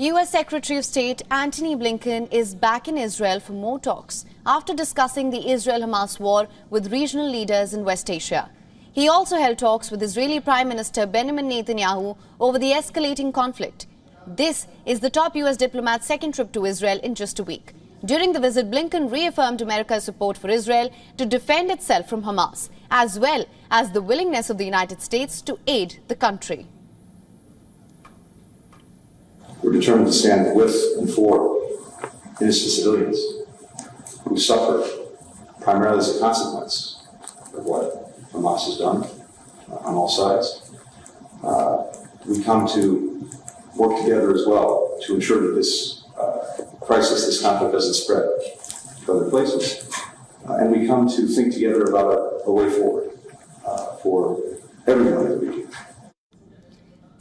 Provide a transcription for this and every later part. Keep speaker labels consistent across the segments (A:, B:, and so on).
A: U.S. Secretary of State Antony Blinken is back in Israel for more talks after discussing the Israel-Hamas war with regional leaders in West Asia. He also held talks with Israeli Prime Minister Benjamin Netanyahu over the escalating conflict. This is the top U.S. diplomat's second trip to Israel in just a week. During the visit, Blinken reaffirmed America's support for Israel to defend itself from Hamas, as well as the willingness of the United States to aid the country.
B: We're determined to stand with and for innocent civilians who suffer primarily as a consequence of what Hamas has done on all sides. We come to work together as well to ensure that this crisis, this conflict doesn't spread to other places. And we come to think together about a way forward for everyone in the region.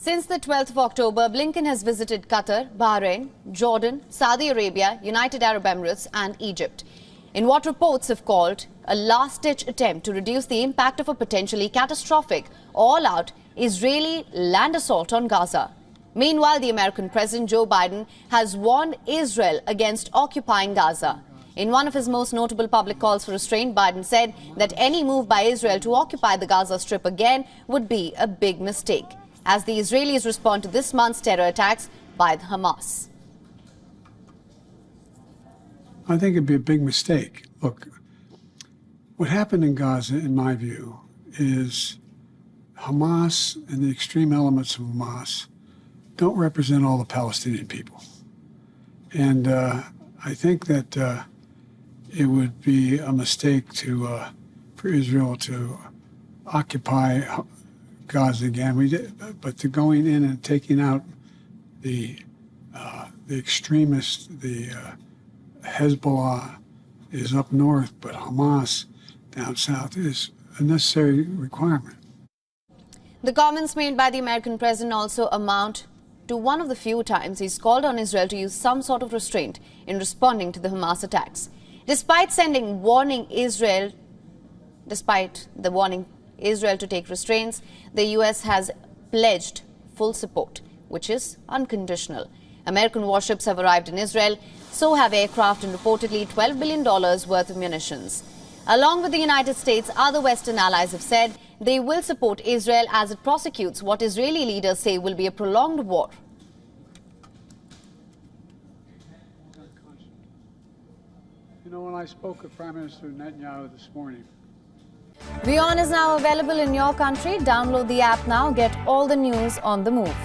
A: Since the 12th of October, Blinken has visited Qatar, Bahrain, Jordan, Saudi Arabia, United Arab Emirates and Egypt, in what reports have called a last-ditch attempt to reduce the impact of a potentially catastrophic, all-out Israeli land assault on Gaza. Meanwhile, the American President Joe Biden has warned Israel against occupying Gaza. In one of his most notable public calls for restraint, Biden said that any move by Israel to occupy the Gaza Strip again would be a big mistake, as the Israelis respond to this month's terror attacks by the Hamas.
C: I think it'd be a big mistake. Look, what happened in Gaza, in my view, is Hamas and the extreme elements of Hamas don't represent all the Palestinian people. And I think that it would be a mistake for Israel to occupy Gaza again. But to going in and taking out the extremists, the Hezbollah is up north, but Hamas down south is a necessary requirement.
A: The comments made by the American president also amount to one of the few times he's called on Israel to use some sort of restraint in responding to the Hamas attacks. Despite the warning Israel to take restraints, the U.S. has pledged full support, which is unconditional. American warships have arrived in Israel, so have aircraft and reportedly $12 billion worth of munitions. Along with the United States, other Western allies have said they will support Israel as it prosecutes what Israeli leaders say will be a prolonged war.
C: You know, when I spoke with Prime Minister Netanyahu this morning,
A: WION is now available in your country. Download the app now. Get all the news on the move.